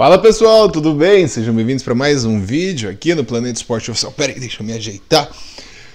Fala pessoal, tudo bem? Sejam bem-vindos para mais um vídeo aqui no Planeta Esporte Oficial. Pera aí, deixa eu me ajeitar.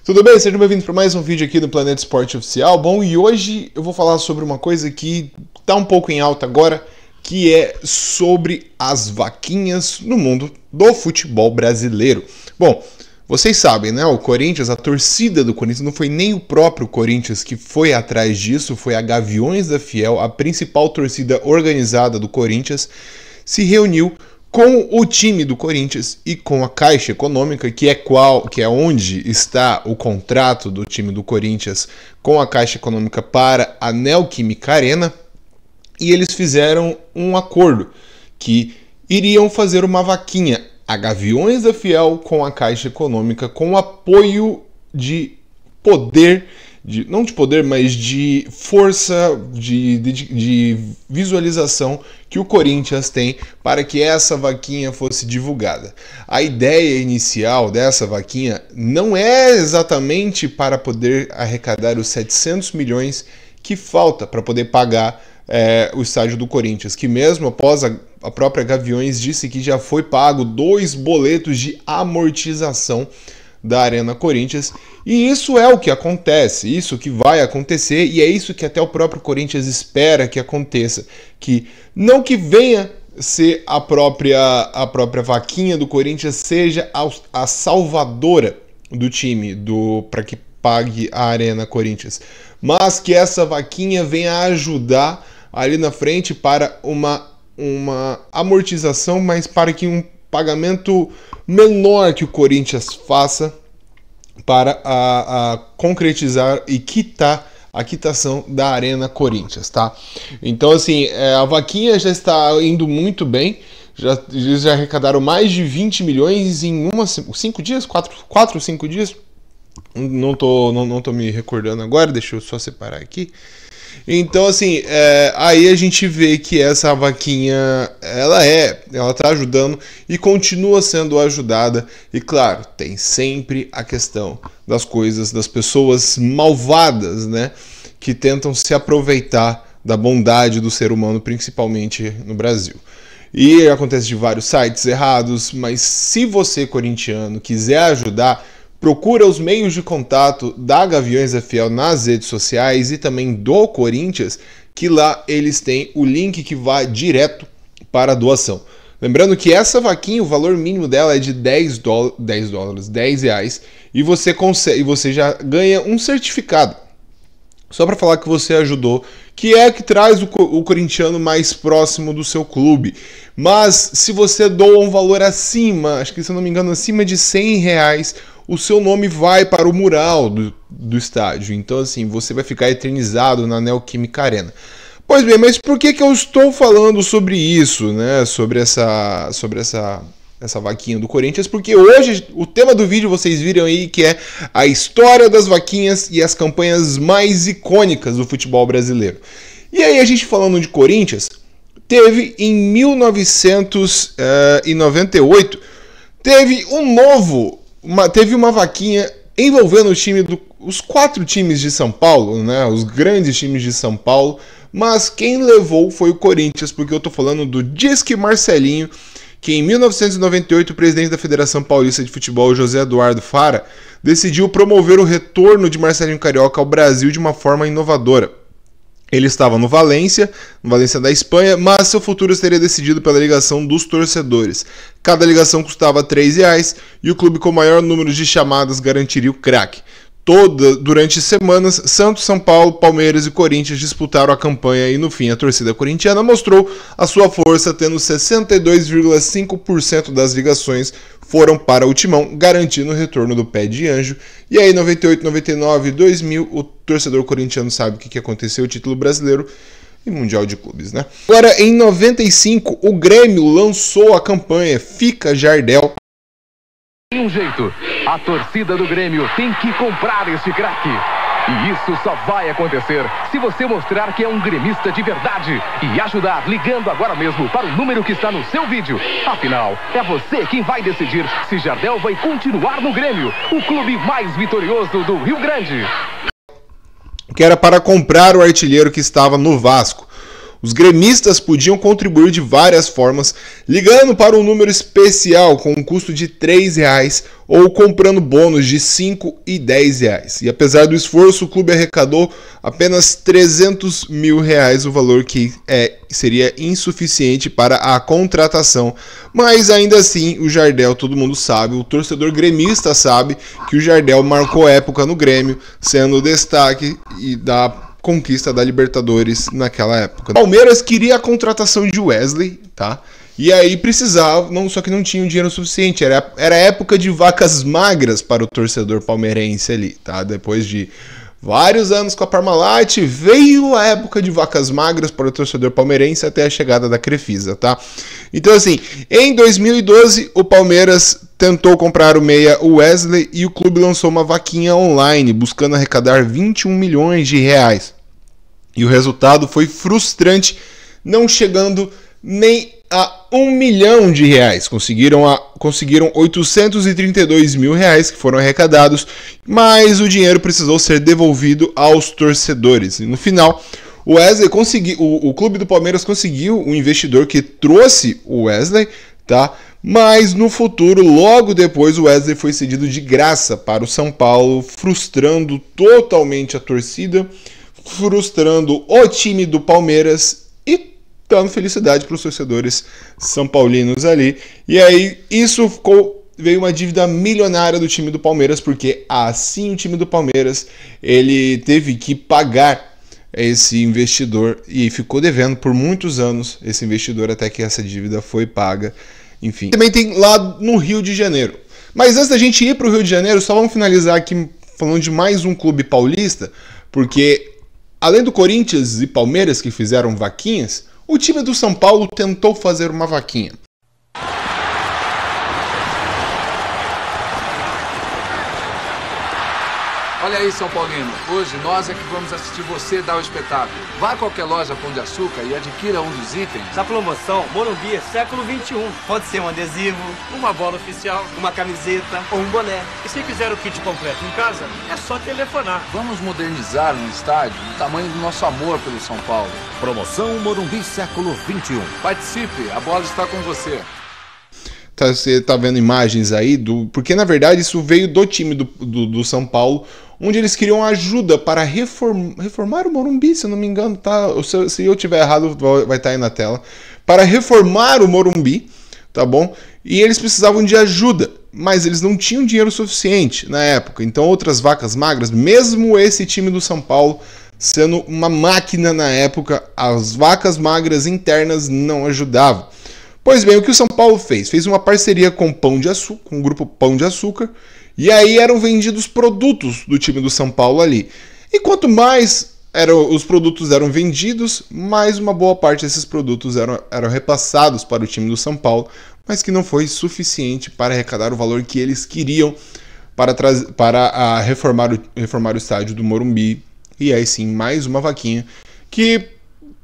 Tudo bem? Sejam bem-vindos para mais um vídeo aqui no Planeta Esporte Oficial. Bom, e hoje eu vou falar sobre uma coisa que está um pouco em alta agora, que é sobre as vaquinhas no mundo do futebol brasileiro. Bom, vocês sabem, né? O Corinthians, a torcida do Corinthians, não foi nem o próprio Corinthians que foi atrás disso, foi a Gaviões da Fiel, a principal torcida organizada do Corinthians, se reuniu com o time do Corinthians e com a Caixa Econômica, que é onde está o contrato do time do Corinthians com a Caixa Econômica para a Neoquímica Arena, e eles fizeram um acordo que iriam fazer uma vaquinha, a Gaviões da Fiel com a Caixa Econômica, com apoio de poder, não de poder, mas de força, de visualização que o Corinthians tem para que essa vaquinha fosse divulgada. A ideia inicial dessa vaquinha não é exatamente para poder arrecadar os 700 milhões que falta para poder pagar o estádio do Corinthians, que mesmo após a própria Gaviões disse que já foi pago 2 boletos de amortização da Arena Corinthians, e isso é o que acontece, isso que vai acontecer, e é isso que até o próprio Corinthians espera que aconteça, que não que venha ser a própria vaquinha do Corinthians seja a salvadora do time, para que pague a Arena Corinthians, mas que essa vaquinha venha ajudar ali na frente para uma amortização, mas para que um pagamento menor que o Corinthians faça para concretizar e quitar a quitação da Arena Corinthians, tá? Então, assim, a vaquinha já está indo muito bem, eles já arrecadaram mais de 20 milhões em 5 dias, 4 ou 5 dias, não tô me recordando agora, deixa eu só separar aqui. Então, assim, aí a gente vê que essa vaquinha, ela tá ajudando e continua sendo ajudada. E claro, tem sempre a questão das pessoas malvadas, né? Que tentam se aproveitar da bondade do ser humano, principalmente no Brasil. E acontece de vários sites errados, mas se você, corintiano, quiser ajudar, procura os meios de contato da Gaviões da Fiel nas redes sociais e também do Corinthians, que lá eles têm o link que vai direto para a doação. Lembrando que essa vaquinha, o valor mínimo dela é de 10 reais, e você já ganha um certificado, só para falar que você ajudou, que traz o corintiano mais próximo do seu clube. Mas se você doa um valor acima, acho que se eu não me engano, acima de 100 reais, o seu nome vai para o mural do estádio. Então, assim, você vai ficar eternizado na Neoquímica Arena. Pois bem, mas por que eu estou falando sobre isso, né? Sobre essa vaquinha do Corinthians? Porque hoje o tema do vídeo vocês viram aí, que é a história das vaquinhas e as campanhas mais icônicas do futebol brasileiro. E aí, a gente falando de Corinthians, teve em 1998, teve uma vaquinha envolvendo os 4 times de São Paulo, né, os grandes times de São Paulo, mas quem levou foi o Corinthians, porque eu tô falando do Disque Marcelinho, que em 1998 o presidente da Federação Paulista de Futebol, José Eduardo Fara, decidiu promover o retorno de Marcelinho Carioca ao Brasil de uma forma inovadora. Ele estava no Valência da Espanha, mas seu futuro seria decidido pela ligação dos torcedores. Cada ligação custava R$3 e o clube com o maior número de chamadas garantiria o craque. Durante semanas, Santos, São Paulo, Palmeiras e Corinthians disputaram a campanha e no fim a torcida corintiana mostrou a sua força, tendo 62,5% das ligações foram para o Timão, garantindo o retorno do pé de anjo. E aí, 98, 99, 2000, o torcedor corintiano sabe o que aconteceu, o título brasileiro e mundial de clubes, né? Agora, em 95, o Grêmio lançou a campanha Fica Jardel. Tem um jeito, a torcida do Grêmio tem que comprar esse craque. E isso só vai acontecer se você mostrar que é um gremista de verdade e ajudar ligando agora mesmo para o número que está no seu vídeo. Afinal, é você quem vai decidir se Jardel vai continuar no Grêmio, o clube mais vitorioso do Rio Grande. Que era para comprar o artilheiro que estava no Vasco. Os gremistas podiam contribuir de várias formas, ligando para um número especial com um custo de R$3 ou comprando bônus de R$5 e R$10. E apesar do esforço, o clube arrecadou apenas R$300 mil, o valor que seria insuficiente para a contratação. Mas ainda assim, o Jardel, todo mundo sabe, o torcedor gremista sabe que o Jardel marcou época no Grêmio, sendo o destaque da conquista da Libertadores naquela época. O Palmeiras queria a contratação de Wesley, tá? E aí precisava, só que não tinha o dinheiro suficiente. Era época de vacas magras para o torcedor palmeirense ali, tá? Depois de vários anos com a Parmalat, veio a época de vacas magras para o torcedor palmeirense até a chegada da Crefisa, tá? Então assim, em 2012 o Palmeiras tentou comprar o meia Wesley e o clube lançou uma vaquinha online buscando arrecadar R$21 milhões. E o resultado foi frustrante, não chegando nem a R$1 milhão. Conseguiram R$832 mil que foram arrecadados, mas o dinheiro precisou ser devolvido aos torcedores. E no final, o Wesley o clube do Palmeiras conseguiu um investidor que trouxe o Wesley, tá? Mas no futuro, logo depois, o Wesley foi cedido de graça para o São Paulo, frustrando totalmente a torcida, frustrando o time do Palmeiras e dando felicidade para os torcedores são paulinos ali. E aí veio uma dívida milionária do time do Palmeiras, porque assim o time do Palmeiras ele teve que pagar esse investidor e ficou devendo por muitos anos esse investidor até que essa dívida foi paga. Enfim, também tem lá no Rio de Janeiro. Mas antes da gente ir para o Rio de Janeiro, só vamos finalizar aqui falando de mais um clube paulista, porque além do Corinthians e Palmeiras que fizeram vaquinhas, o time do São Paulo tentou fazer uma vaquinha. Olha aí, São Paulino, hoje nós é que vamos assistir você dar o espetáculo. Vá a qualquer loja Pão de Açúcar e adquira um dos itens. Na promoção, Morumbi é século XXI. Pode ser um adesivo, uma bola oficial, uma camiseta ou um boné. E se quiser o kit completo em casa, é só telefonar. Vamos modernizar um estádio do tamanho do nosso amor pelo São Paulo. Promoção Morumbi século XXI. Participe, a bola está com você. Você tá vendo imagens aí porque na verdade isso veio do time do São Paulo, onde eles queriam ajuda para reformar o Morumbi, se eu não me engano, tá? Se eu tiver errado, vai estar aí na tela. Para reformar o Morumbi, tá bom? E eles precisavam de ajuda, mas eles não tinham dinheiro suficiente na época. Então outras vacas magras, mesmo esse time do São Paulo sendo uma máquina na época, as vacas magras internas não ajudavam. Pois bem, o que o São Paulo fez? Fez uma parceria com o grupo Pão de Açúcar, e aí eram vendidos produtos do time do São Paulo ali. E quanto mais os produtos eram vendidos, mais uma boa parte desses produtos eram repassados para o time do São Paulo, mas que não foi suficiente para arrecadar o valor que eles queriam para reformar o estádio do Morumbi. E aí sim, mais uma vaquinha que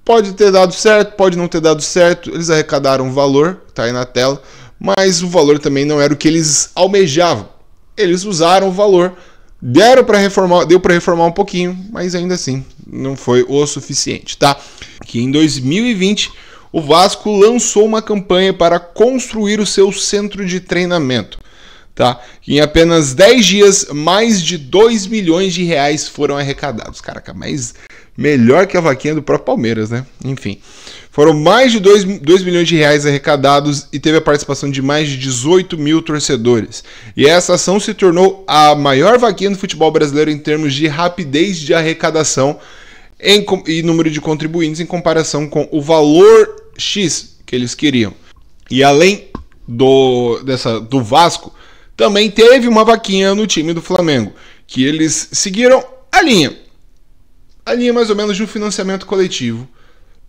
pode ter dado certo, pode não ter dado certo. Eles arrecadaram um valor, tá aí na tela, mas o valor também não era o que eles almejavam. Eles usaram o valor, deu para reformar um pouquinho, mas ainda assim não foi o suficiente, tá? Que em 2020 o Vasco lançou uma campanha para construir o seu centro de treinamento, tá? Em apenas 10 dias, mais de R$2 milhões foram arrecadados. Caraca, mas melhor que a vaquinha do próprio Palmeiras, né? Enfim, foram mais de R$2 milhões arrecadados e teve a participação de mais de 18 mil torcedores. E essa ação se tornou a maior vaquinha do futebol brasileiro em termos de rapidez de arrecadação e número de contribuintes em comparação com o valor X que eles queriam. E além do Vasco, também teve uma vaquinha no time do Flamengo, que eles seguiram a linha mais ou menos de um financiamento coletivo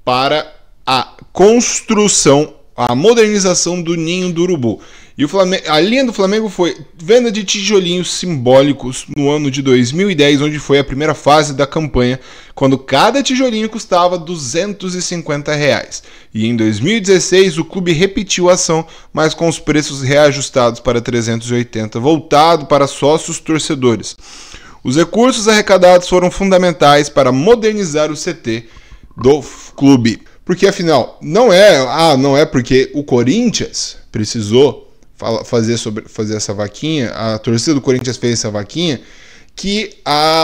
para a construção, a modernização do Ninho do Urubu. E a linha do Flamengo foi venda de tijolinhos simbólicos no ano de 2010, onde foi a primeira fase da campanha, quando cada tijolinho custava R$250. E em 2016 o clube repetiu a ação, mas com os preços reajustados para 380, voltado para sócios torcedores. Os recursos arrecadados foram fundamentais para modernizar o CT do clube. Porque afinal, não é porque o Corinthians precisou fazer essa vaquinha, a torcida do Corinthians fez essa vaquinha, que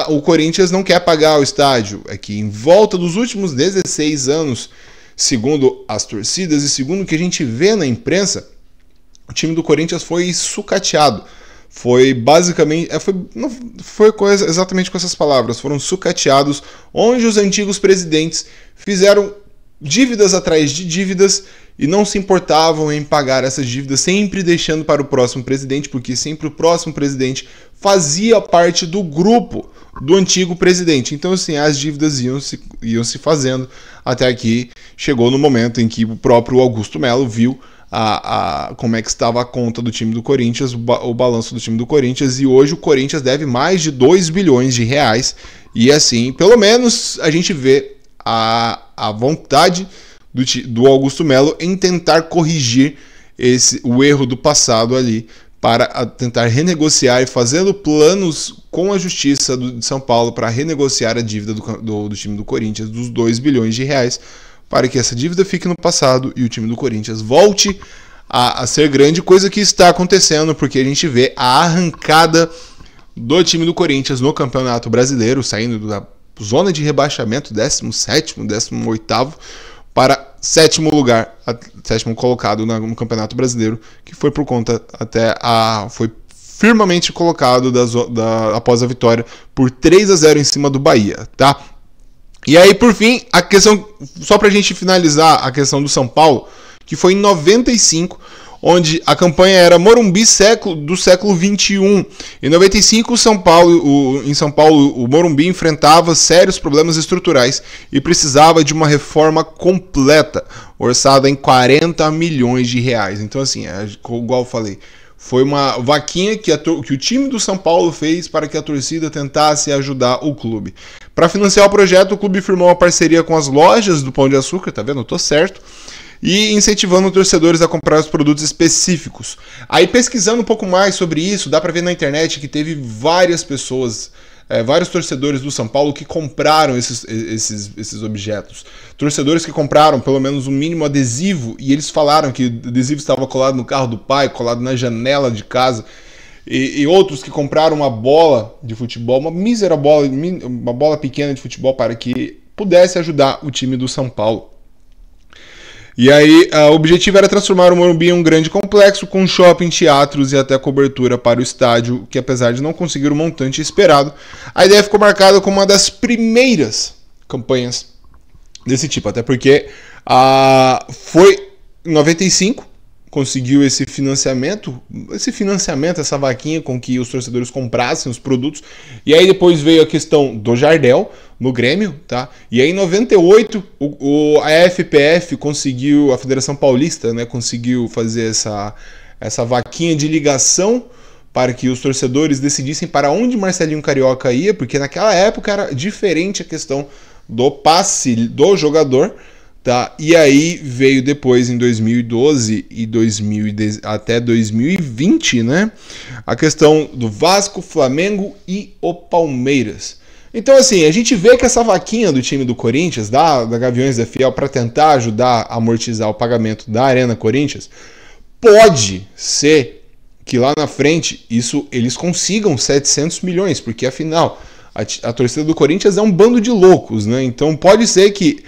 o Corinthians não quer pagar o estádio. É que em volta dos últimos 16 anos, segundo as torcidas e segundo o que a gente vê na imprensa, o time do Corinthians foi sucateado. Foi basicamente, não foi exatamente com essas palavras, foram sucateados, onde os antigos presidentes fizeram dívidas atrás de dívidas e não se importavam em pagar essas dívidas, sempre deixando para o próximo presidente, porque sempre o próximo presidente fazia parte do grupo do antigo presidente. Então, assim, as dívidas iam se fazendo até que chegou no momento em que o próprio Augusto Melo viu como é que estava a conta do time do Corinthians, o balanço do time do Corinthians, e hoje o Corinthians deve mais de 2 bilhões de reais, e assim, pelo menos a gente vê a vontade do Augusto Melo em tentar corrigir o erro do passado ali, para tentar renegociar e fazendo planos com a Justiça de São Paulo para renegociar a dívida do time do Corinthians dos 2 bilhões de reais, para que essa dívida fique no passado e o time do Corinthians volte a ser grande, coisa que está acontecendo, porque a gente vê a arrancada do time do Corinthians no Campeonato Brasileiro, saindo da zona de rebaixamento, 17º, 18º, para 7º lugar, 7º colocado no Campeonato Brasileiro, que foi por conta foi firmemente colocado após a vitória por 3-0 em cima do Bahia, tá? E aí, por fim, a questão, só pra gente finalizar a questão do São Paulo, que foi em 95, onde a campanha era Morumbi do século XXI. Em 95, em São Paulo, o Morumbi enfrentava sérios problemas estruturais e precisava de uma reforma completa, orçada em 40 milhões de reais. Então, assim, igual eu falei, foi uma vaquinha que o time do São Paulo fez para que a torcida tentasse ajudar o clube. Para financiar o projeto, o clube firmou uma parceria com as lojas do Pão de Açúcar, tá vendo? Eu tô certo. E incentivando torcedores a comprar os produtos específicos. Aí, pesquisando um pouco mais sobre isso, dá para ver na internet que teve várias pessoas, vários torcedores do São Paulo que compraram esses objetos. Torcedores que compraram pelo menos um mínimo adesivo, e eles falaram que o adesivo estava colado no carro do pai, colado na janela de casa. E outros que compraram uma bola de futebol, uma mísera bola, uma bola pequena de futebol, para que pudesse ajudar o time do São Paulo. E aí, o objetivo era transformar o Morumbi em um grande complexo, com shopping, teatros e até cobertura para o estádio, que apesar de não conseguir o montante esperado, a ideia ficou marcada como uma das primeiras campanhas desse tipo, até porque foi em 95, conseguiu esse financiamento, essa vaquinha com que os torcedores comprassem os produtos, e aí depois veio a questão do Jardel no Grêmio, tá? E aí em 98 a FPF conseguiu, a Federação Paulista, né, conseguiu fazer essa vaquinha de ligação para que os torcedores decidissem para onde Marcelinho Carioca ia, porque naquela época era diferente a questão do passe do jogador. Tá? E aí veio depois, em 2012 e até 2020, né, a questão do Vasco, Flamengo e o Palmeiras. Então, assim, a gente vê que essa vaquinha do time do Corinthians, da Gaviões da Fiel, para tentar ajudar a amortizar o pagamento da Arena Corinthians, pode ser que lá na frente eles consigam 700 milhões, porque afinal a torcida do Corinthians é um bando de loucos, né? Então pode ser que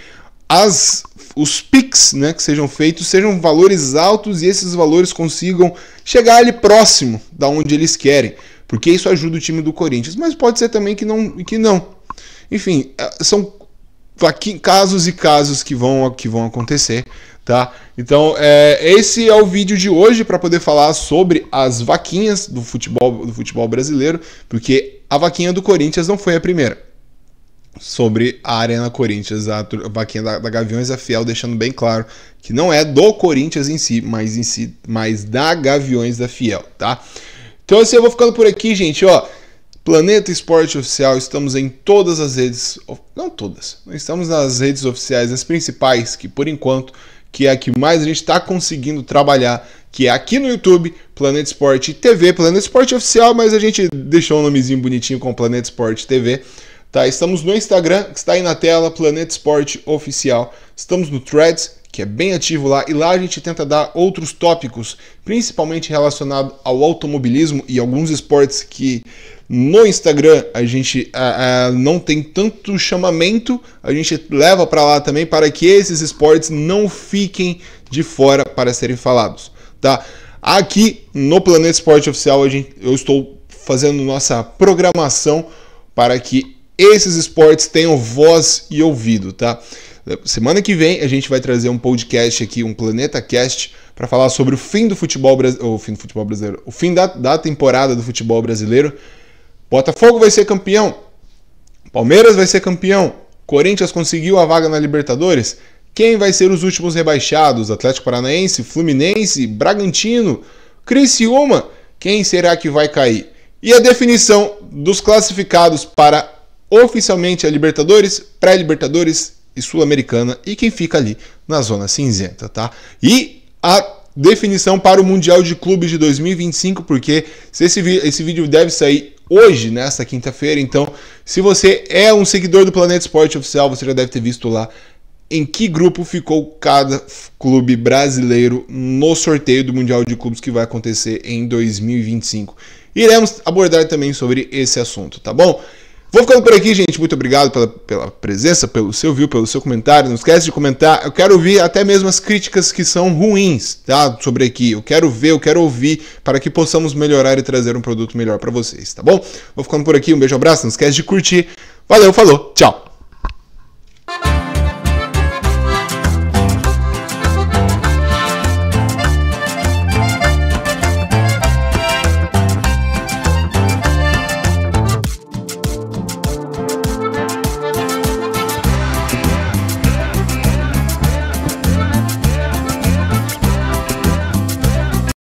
os PIX, né, que sejam feitos sejam valores altos e esses valores consigam chegar ali próximo da onde eles querem, porque isso ajuda o time do Corinthians, mas pode ser também que não. Enfim, são casos e casos que vão acontecer, tá? Então, esse é o vídeo de hoje para poder falar sobre as vaquinhas do futebol brasileiro, porque a vaquinha do Corinthians não foi a primeira. Sobre a Arena Corinthians, a vaquinha da Gaviões da Fiel, deixando bem claro que não é do Corinthians em si, mas da Gaviões da Fiel, tá? Então assim, eu vou ficando por aqui, gente, ó. Planeta Esporte Oficial, estamos em todas as redes, não todas, estamos nas redes oficiais, as principais, que por enquanto, que é a que mais a gente está conseguindo trabalhar, que é aqui no YouTube, Planeta Esporte TV, Planeta Esporte Oficial, mas a gente deixou um nomezinho bonitinho com Planeta Esporte TV, Tá? Estamos no Instagram, que está aí na tela, Planeta Esporte Oficial. Estamos no Threads, que é bem ativo lá, e lá a gente tenta dar outros tópicos, principalmente relacionados ao automobilismo e alguns esportes que no Instagram a gente não tem tanto chamamento, a gente leva para lá também para que esses esportes não fiquem de fora para serem falados, tá? Aqui no Planeta Esporte Oficial eu estou fazendo nossa programação para que esses esportes tenham voz e ouvido, tá? Semana que vem a gente vai trazer um podcast aqui, um Planeta Cast, para falar sobre o fim do futebol brasileiro, o fim da temporada do futebol brasileiro. Botafogo vai ser campeão, Palmeiras vai ser campeão, Corinthians conseguiu a vaga na Libertadores. Quem vai ser os últimos rebaixados? Atlético Paranaense, Fluminense, Bragantino, Criciúma? Quem será que vai cair? E a definição dos classificados para oficialmente a Libertadores, pré-Libertadores e Sul-Americana, e quem fica ali na zona cinzenta, tá? E a definição para o Mundial de Clubes de 2025, porque esse vídeo deve sair hoje, nesta quinta-feira, então se você é um seguidor do Planeta Esporte Oficial, você já deve ter visto lá em que grupo ficou cada clube brasileiro no sorteio do Mundial de Clubes que vai acontecer em 2025. Iremos abordar também sobre esse assunto, tá bom? Vou ficando por aqui, gente. Muito obrigado pela presença, pelo seu view, pelo seu comentário. Não esquece de comentar. Eu quero ouvir até mesmo as críticas que são ruins, tá? Sobre aqui. Eu quero ver, eu quero ouvir para que possamos melhorar e trazer um produto melhor para vocês, tá bom? Vou ficando por aqui. Um beijo, abraço. Não esquece de curtir. Valeu, falou, tchau!